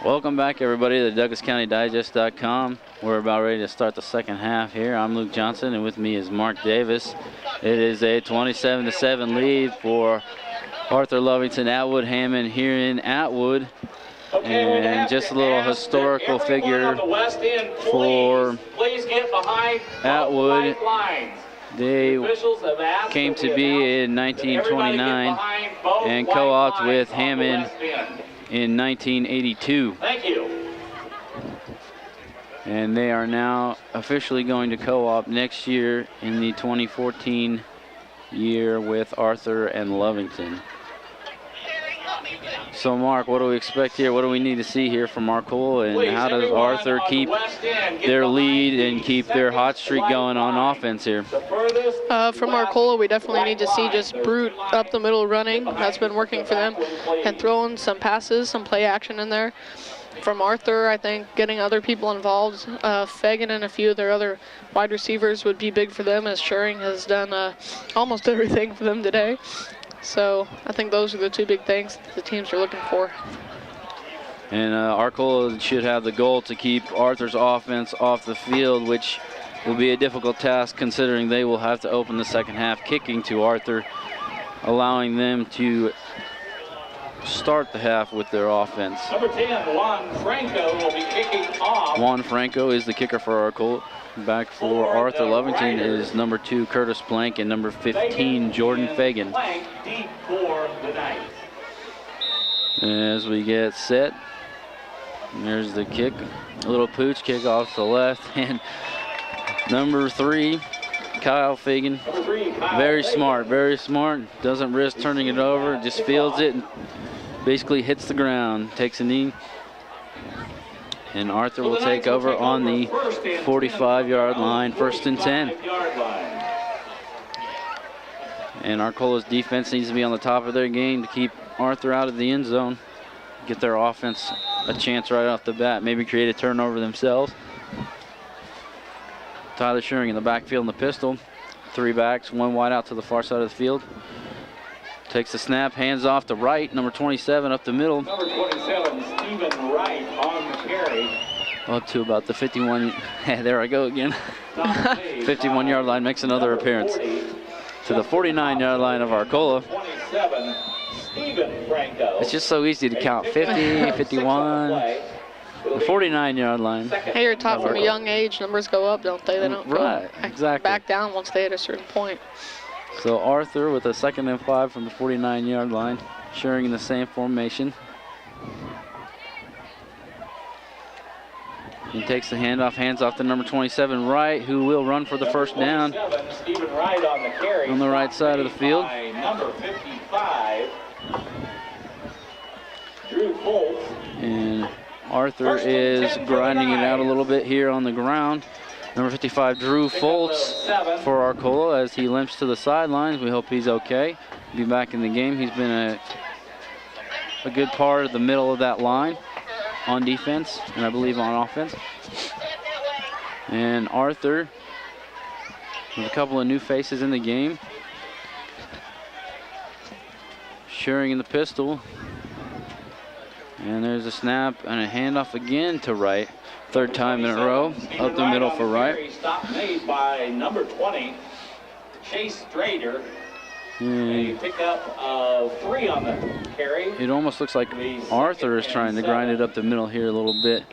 Welcome back, everybody, to the DouglasCountyDigest.com. We're about ready to start the second half here. I'm Luke Johnson, and with me is Mark Davis. It is a 27-7 lead for Arthur Lovington Atwood Hammond here in Atwood. And just a little historical figure for Atwood. They came to be in 1929 and co-opted with Hammond in 1982. Thank you. And they are now officially going to co-op next year in the 2014 year with Arthur and Lovington. So Mark, what do we expect here? What do we need to see here from Arcola, and how does Arthur keep their lead and keep their hot streak going on offense here? From Arcola, we definitely need to see just brute up the middle running. That's been working for them, and throwing some passes, some play action in there. From Arthur, I think getting other people involved, Fagan and a few of their other wide receivers would be big for them, as Schuring has done almost everything for them today. So I think those are the two big things the teams are looking for. And Arcola should have the goal to keep Arthur's offense off the field, which will be a difficult task considering they will have to open the second half kicking to Arthur, allowing them to start the half with their offense. Number 10, Juan Franco will be kicking off. Juan Franco is the kicker for Arcola. Back for Arthur Lovington is number 2, Curtis Plank, and number 15, Jordan Fagan. Deep for the night. As we get set, there's the kick. A little pooch kick off the left, and number 3, Kyle Fagan. Very smart, very smart. Doesn't risk turning it over, just fields it and basically hits the ground, takes a knee. And Arthur will take over on the 45-yard line, 1st and 10. And Arcola's defense needs to be on the top of their game to keep Arthur out of the end zone. Get their offense a chance right off the bat. Maybe create a turnover themselves. Tyler Schuring in the backfield in the pistol. 3 backs, 1 wide out to the far side of the field. Takes the snap, hands off to Wright, number 27 up the middle. Number 27, Stephen Wright on the carry. Up to about the 51, there I go again. 51-yard line, makes another appearance. To the 49-yard line of Arcola. 27, Stephen Franco. It's just so easy to count, 50, 51, the 49-yard line. Hey, you're taught from a young age, numbers go up, don't they? They don't Right, exactly. back down once they hit a certain point. So Arthur with a 2nd and 5 from the 49-yard line, sharing in the same formation. He takes the handoff, hands off to number 27, Wright, who will run for the first down Stephen Wright on the carry. On the right side of the field. Number 55, Drew Foltz. And Arthur is grinding it out a little bit here on the ground. Number 55, Drew Foltz for Arcola as he limps to the sidelines. We hope he's okay. Be back in the game. He's been a good part of the middle of that line on defense, and I believe on offense. And Arthur with a couple of new faces in the game. Schuring in the pistol. And there's a snap and a handoff again to Wright. 3rd time in a row, up the middle for Wright. Stop made by number 20, Chase Strader. A pickup of 3 on the carry. It almost looks like Arthur is trying to grind it up the middle here a little bit.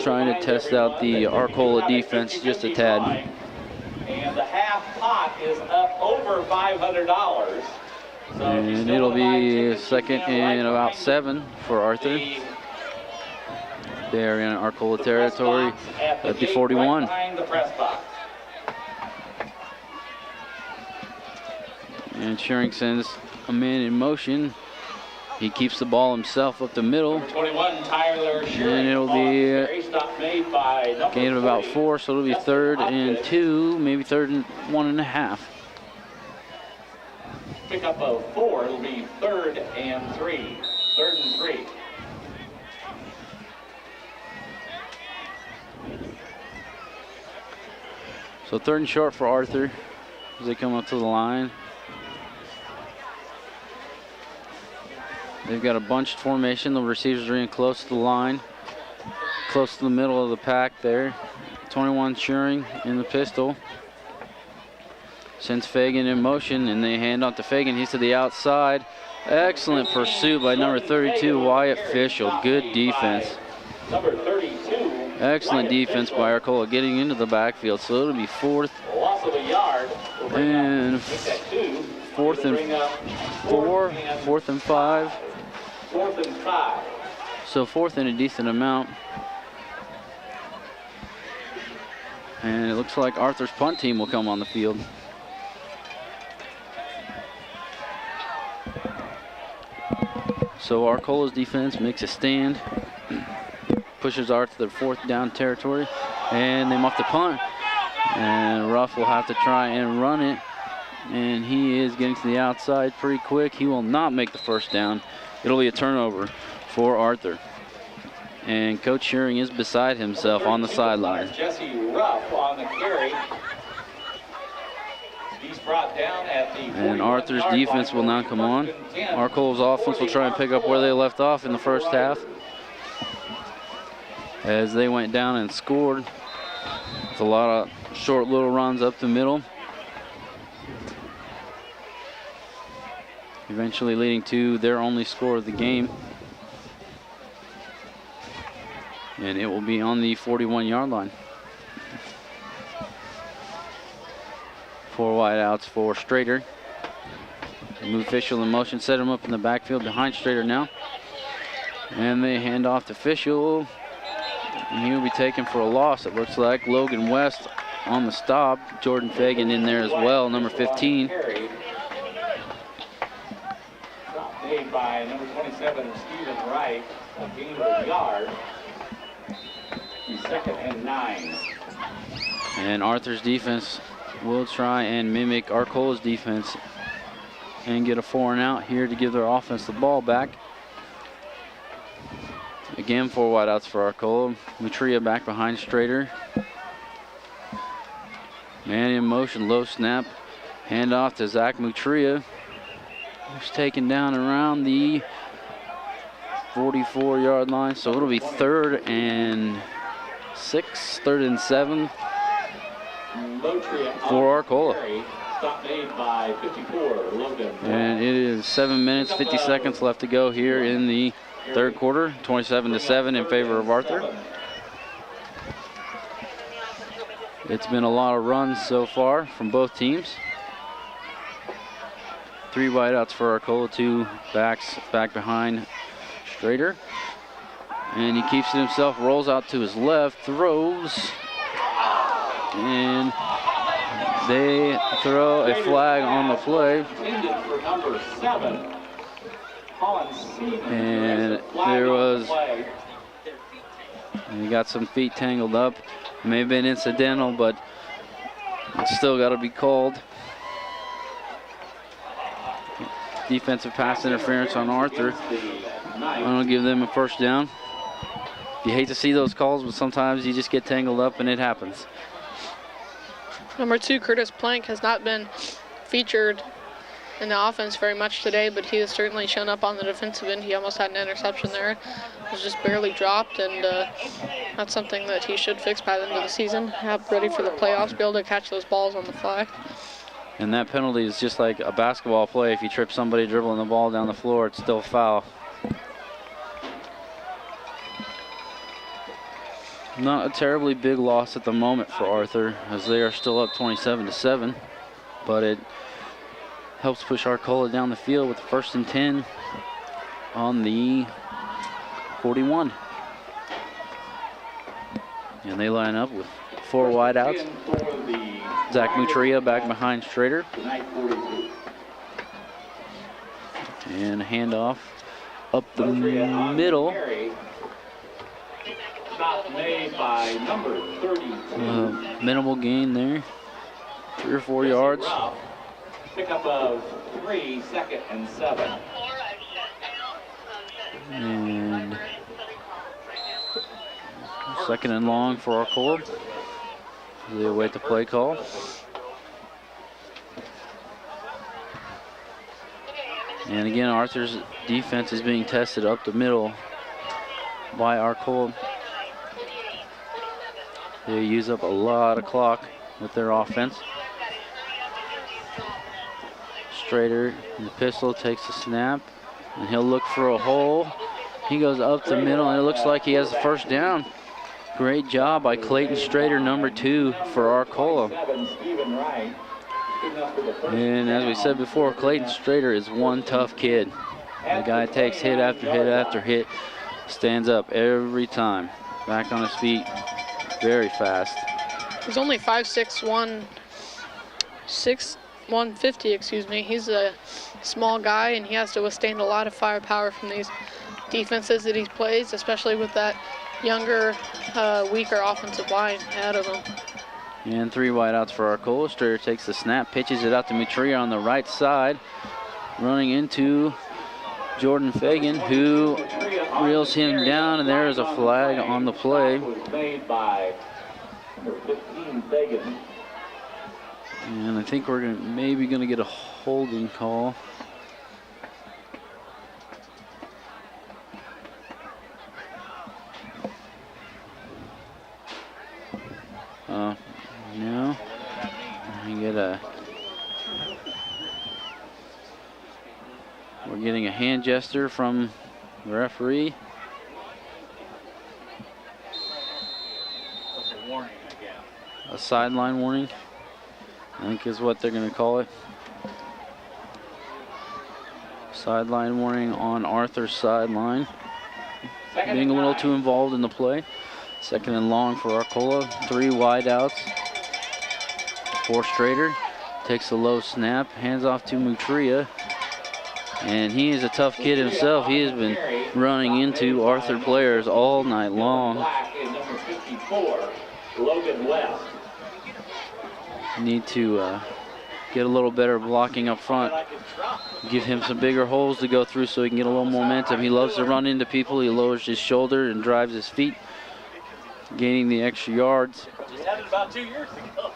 Trying to test out the Arcola defense just a tad. And the half pot is up over $500. And it'll be 2nd and about 7 for Arthur. They're in Arcola territory at the 41. And Schuring sends a man in motion. He keeps the ball himself up the middle. 21, Tyler Schuring. And it'll be a gain of about 4, so it'll be 3rd and 2, maybe 3rd and 1.5. Pickup of 4, it'll be 3rd and 3. 3rd and 3. So 3rd and short for Arthur as they come up to the line. They've got a bunched formation. The receivers are in close to the line, close to the middle of the pack there. 21 Shearing in the pistol. Sends Fagan in motion, and they hand off to Fagan. He's to the outside. Excellent pursuit by number 32, Wyatt Fischel. Good defense. Number 32. Excellent defense by Arcola getting into the backfield. So it'll be fourth Loss of a yard. and fourth and 4, fourth and 5. 4th and 5. So fourth and a decent amount. And it looks like Arthur's punt team will come on the field. So Arcola's defense makes a stand, pushes Arthur to the 4th down territory, and they muff the punt. And Ruff will have to try and run it, and he is getting to the outside pretty quick. He will not make the first down. It'll be a turnover for Arthur. And Coach Shearing is beside himself on the sideline. Jesse Ruff on the carry. He's brought down at the And Arthur's defense will now come on. Arcola's offense will try and pick up where they left off in the first half, as they went down and scored. It's a lot of short little runs up the middle, eventually leading to their only score of the game. And it will be on the 41-yard line. 4 wideouts for Strader. Move Fischel in motion, set him up in the backfield behind Strader now. And they hand off to Fischel. And he'll be taken for a loss, it looks like. Logan West on the stop. Jordan Fagan in there as well, number 15. Stop made by number 27, Stephen Wright. A gain of a yard. 2nd and 9. And Arthur's defense will try and mimic Arcola's defense and get a 4 and out here to give their offense the ball back. Again, 4 wideouts for Arcola. Mutria back behind Strader. Man in motion, low snap. Hand off to Zach Mutria, who's taken down around the 44-yard line. So it'll be 3rd and 6, 3rd and 7 for Arcola. Stop made by 54, Logan. And it is 7 minutes, 50 seconds left to go here in the 3rd quarter. 27-7 in favor of Arthur. It's been a lot of runs so far from both teams. 3 wideouts for Arcola, 2 backs back behind Strader. And he keeps it himself, rolls out to his left, throws, and they throw a flag on the play. And there was, and he got some feet tangled up. It may have been incidental, but it's still got to be called. Defensive pass interference on Arthur. I'm going to give them a first down. You hate to see those calls, but sometimes you just get tangled up and it happens. Number 2, Curtis Plank, has not been featured in the offense very much today, but he has certainly shown up on the defensive end. He almost had an interception there. It was just barely dropped, and that's something that he should fix by the end of the season. Have ready for the playoffs, be able to catch those balls on the fly. And that penalty is just like a basketball play. If you trip somebody dribbling the ball down the floor, it's still foul. Not a terribly big loss at the moment for Arthur, as they are still up 27-7, but it helps push Arcola down the field with the 1st and 10 on the 41. And they line up with 4 wideouts. Zach Mutria back behind Strader. And handoff up the middle. Stop made by number 32. Minimal gain there. 3 or 4 yards. Pickup of 3, 2nd and 7. And 2nd and long for Arcola. They await the play call. And again, Arthur's defense is being tested up the middle by Arcola. They use up a lot of clock with their offense. Strader in the pistol takes a snap, and he'll look for a hole. He goes up the middle, and it looks like he has the first down. Great job by Clayton Strader, number 2 for Arcola. And as we said before, Clayton Strader is one tough kid. The guy takes hit after hit after hit, stands up every time, back on his feet, very fast. He's only 5'6", 150, excuse me. He's a small guy, and he has to withstand a lot of firepower from these defenses that he plays, especially with that younger, weaker offensive line ahead of him. And 3 wideouts for Arcola. Strader takes the snap, pitches it out to Mutria on the right side, running into Jordan Fagan, who reels him down, and there is a flag on the play. And I think we're maybe gonna get a holding call. No. We're getting a hand gesture from the referee. That's a warning, I guess. A sideline warning, I think is what they're going to call it. Sideline warning on Arthur's sideline. Being a little too involved in the play. 2nd and long for Arcola. 3 wideouts for Strader. Takes a low snap, hands off to Mutria. And he is a tough kid himself. He has been running into Arthur players all night long. Need to get a little better blocking up front. Give him some bigger holes to go through so he can get a little momentum. He loves to run into people. He lowers his shoulder and drives his feet, gaining the extra yards. Just had it about 2 years ago.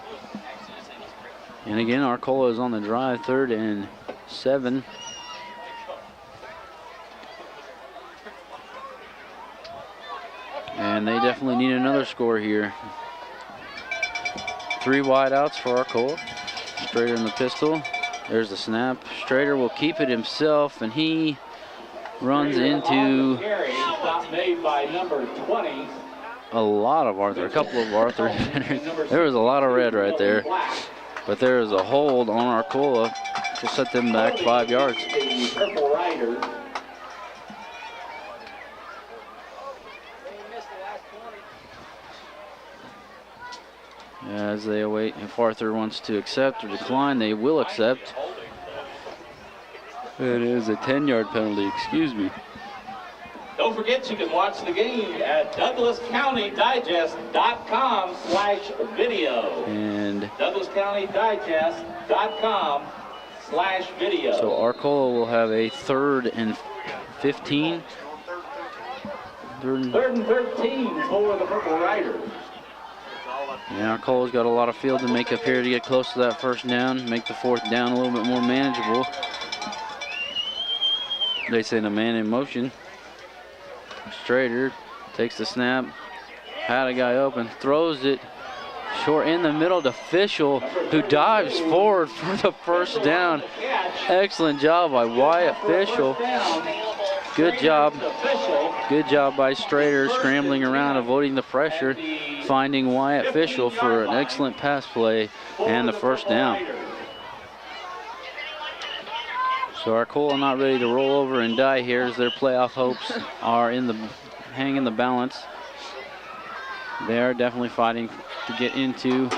And again, Arcola is on the drive, 3rd and 7. And they definitely need another score here. 3 wideouts for Arcola. Strader in the pistol. There's the snap. Strader will keep it himself, and he runs into Made by number 20. a lot of Arthur, a couple of Arthur defenders. There was a lot of red right there, but there is a hold on Arcola to set them back 5 yards. The Purple Riders. As they await if Arthur wants to accept or decline, they will accept. It is a 10-yard penalty, excuse me. Don't forget you can watch the game at DouglasCountyDigest.com/video. And DouglasCountyDigest.com/video. so Arcola will have a 3rd and 15. 3rd and 13 for the Purple Riders. Yeah, Arcola's got a lot of field to make up here to get close to that 1st down, make the 4th down a little bit more manageable. They send a man in motion. Strader takes the snap, had a guy open, throws it short in the middle to Fischel, who dives forward for the 1st down. Excellent job by Wyatt Fischel. Good job. Good job by Strader scrambling around, avoiding the pressure, finding Wyatt Fischel for an excellent pass play and the 1st down. So Arcola not ready to roll over and die here as their playoff hopes are hang in the balance. They are definitely fighting to get into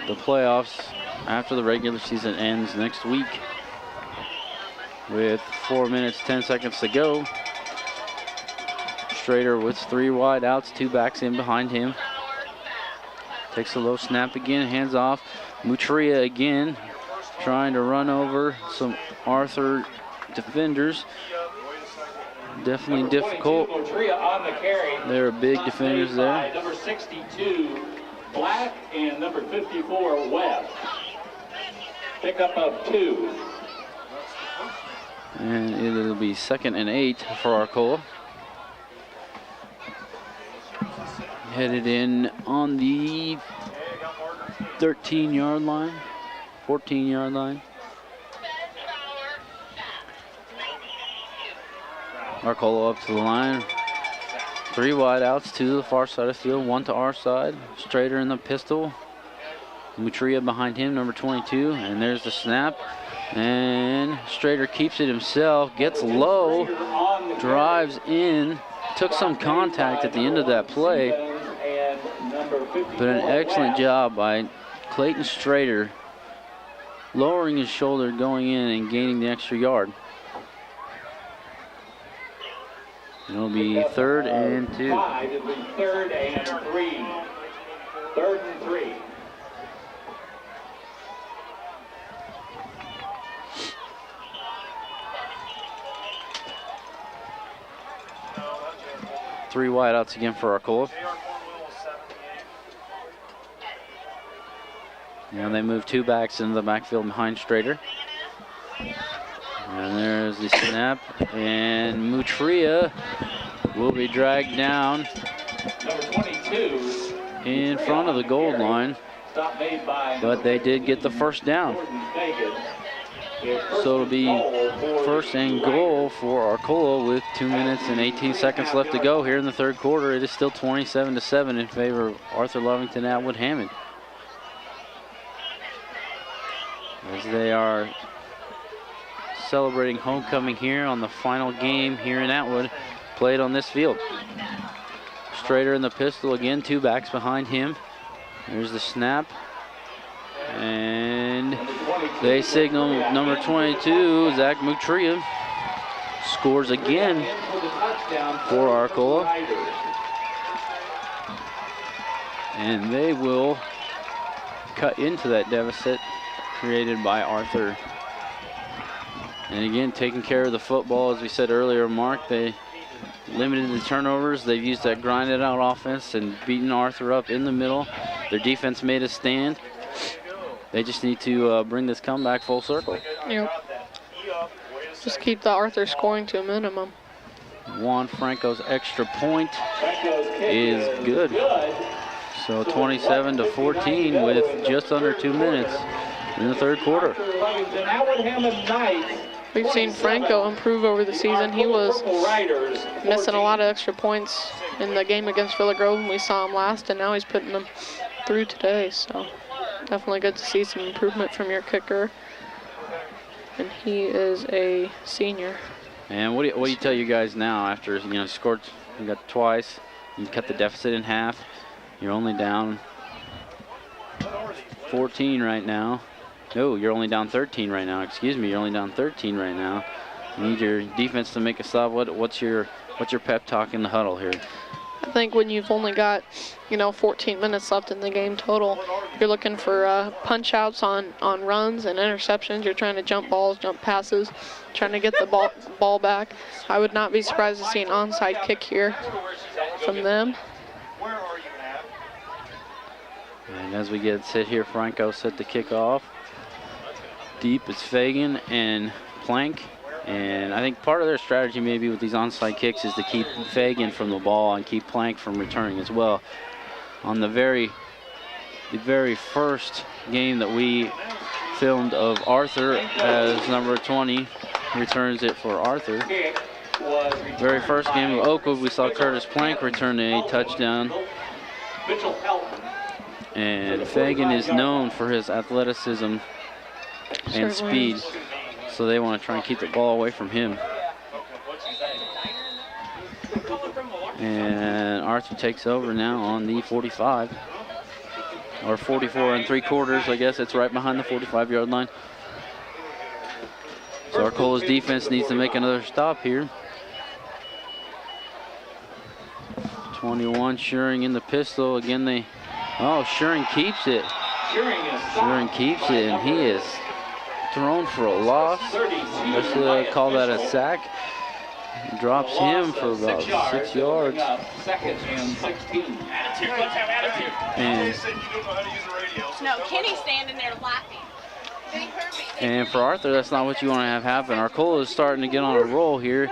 the playoffs after the regular season ends next week. With 4 minutes, 10 seconds to go. Strader with 3 wideouts, 2 backs in behind him. Takes a low snap again, hands off. Mutria again, trying to run over some Arthur defenders. Definitely difficult. There are big defenders there. Number 62, Black, and number 54, Webb. Pickup of 2. And it'll be 2nd and 8 for Arcola. Headed in on the 13-yard line, 14-yard line. Arcola up to the line. 3 wideouts to the far side of the field, 1 to our side. Strader in the pistol. Mutria behind him, number 22. And there's the snap. And Strader keeps it himself, gets low, drives in, took some contact at the end of that play. But an excellent job by Clayton Strader, lowering his shoulder, going in and gaining the extra yard. It'll be 3rd and 2. It'll be 3rd and 3. 3rd and 3. Three wideouts again for Arcola. And they move 2 backs into the backfield behind Strader. And there's the snap. And Mutria will be dragged down Number 22. in front of the goal line. Stop made by But they did get the first down. So it'll be 1st and goal for Arcola with 2 minutes and 18 seconds left to go here in the 3rd quarter. It is still 27-7 in favor of Arthur Lovington Atwood Hammond, as they are celebrating homecoming here on the final game here in Atwood, played on this field. Strader in the pistol again, 2 backs behind him. There's the snap. And they signal number 22, Zach Mutria, scores again for Arcola. And they will cut into that deficit created by Arthur. And again, taking care of the football, as we said earlier, Mark, they limited the turnovers. They've used that grinded out offense and beaten Arthur up in the middle. Their defense made a stand. They just need to bring this comeback full circle. Yep. Just keep the Arthur scoring to a minimum. Juan Franco's extra point is good. So 27-14 with just under 2 minutes in the 3rd quarter. We've seen Franco improve over the season. He was missing a lot of extra points in the game against Villa Grove when we saw him last, and now he's putting them through today. So definitely good to see some improvement from your kicker. And he is a senior. And what do you tell you guys now after scored? You got twice. You cut the deficit in half. You're only down 14 right now. No, you're only down 13 right now. Excuse me, you're only down 13 right now. You need your defense to make a stop. What's your pep talk in the huddle here? I think when you've only got 14 minutes left in the game total, you're looking for punch outs on runs and interceptions. You're trying to jump balls, jump passes, trying to get the ball back. I would not be surprised to see an onside kick here from them. And as we get set here, Franco set to kick off. Deep is Fagan and Plank. And I think part of their strategy maybe with these onside kicks is to keep Fagan from the ball and keep Plank from returning as well. On the very first game that we filmed of Arthur, as number 20 returns it for Arthur. Very first game of Oakwood, we saw Curtis Plank return a touchdown. And Fagan is known for his athleticism and speed. So they want to try and keep the ball away from him. And Arthur takes over now on the 45. Or 44 3/4, I guess. It's right behind the 45-yard line. So Arcola's defense needs to make another stop here. 21, Shuring in the pistol. Again, Shuring keeps it. Shuring keeps it, and he is thrown for a loss. Let's call that a sack. Drops him for about 6 yards. And no, Kenny's standing there laughing. And for Arthur, that's not what you want to have happen. Arcola is starting to get on a roll here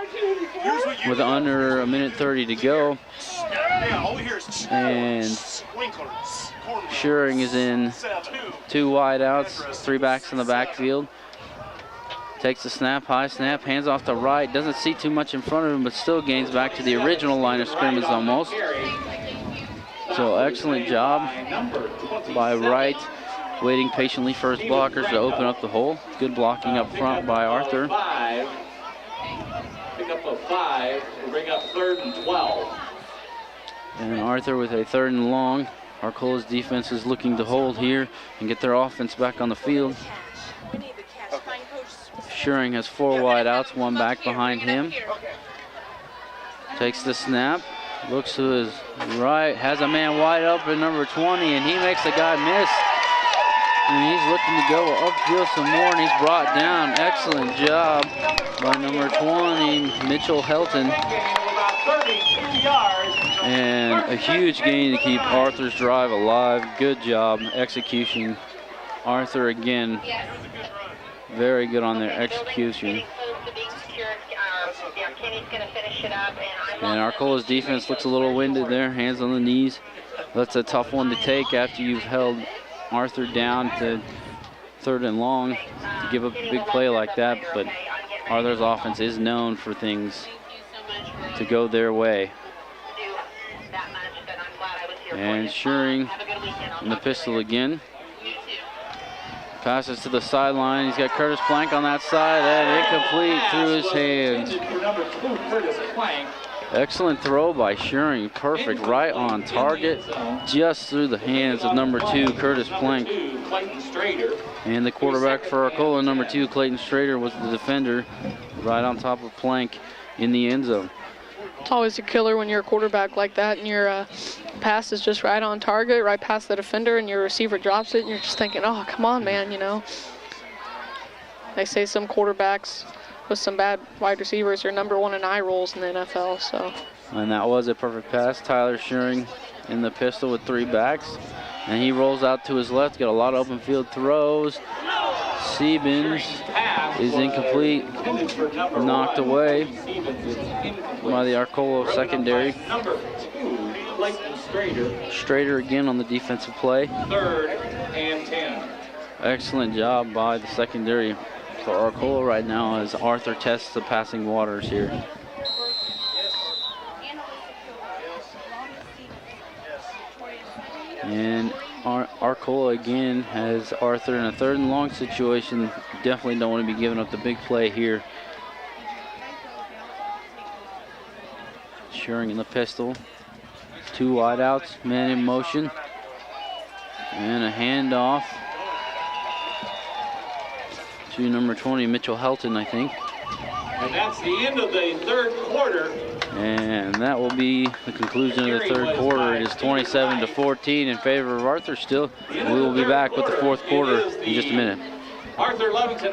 with under a minute 30 to go. And Schuring is in 2 wide outs, 3 backs in the backfield. Takes the snap, high snap, hands off to right. Doesn't see too much in front of him, but still gains back to the original line of scrimmage almost. So excellent job by Wright, waiting patiently for his blockers to open up the hole. Good blocking up front by Arthur. Pick up a 5, we'll bring up 3rd and 12. And Arthur with a 3rd and long. Arcola's defense is looking to hold here and get their offense back on the field. Schuring has 4 wide outs, 1 back behind him. Takes the snap, looks to his right, has a man wide open, number 20, and he makes the guy miss. And he's looking to go upfield some more, and he's brought down. Excellent job by number 20, Mitchell Helton. And a huge gain to keep Arthur's drive alive. Good job, execution. Arthur again, very good on their execution. And Arcola's defense looks a little winded there, hands on the knees. That's a tough one to take after you've held Arthur down to 3rd and long to give up a big play like that, but Arthur's offense is known for things to go their way. And Schuring in the pistol again. Passes to the sideline. He's got Curtis Plank on that side, and incomplete through his hands. Excellent throw by Schuring. Perfect, right on target, just through the hands of number 2, Curtis Plank. And the quarterback for Arcola, number 2, Clayton Strader, was the defender, right on top of Plank in the end zone. It's always a killer when you're a quarterback like that and your pass is just right on target, right past the defender, and your receiver drops it, and you're just thinking, oh, come on, man, you know. They say some quarterbacks with some bad wide receivers are number 1 in eye rolls in the NFL, so. And that was a perfect pass. Tyler Schuring in the pistol with 3 backs. And he rolls out to his left, got a lot of open field throws. Siebens is incomplete, knocked away by the Arcola secondary. Strader again on the defensive play. 3rd and 10. Excellent job by the secondary for Arcola right now as Arthur tests the passing waters here. And Arcola again has Arthur in a 3rd and long situation. Definitely don't want to be giving up the big play here. Schuring in the pistol. 2 wide outs, man in motion. And a handoff to number 20, Mitchell Helton, I think. And that's the end of the 3rd quarter. And that will be the conclusion of the 3rd quarter. It is 27-14 in favor of Arthur still. We will be back with the 4th quarter in just a minute. Arthur Lovington.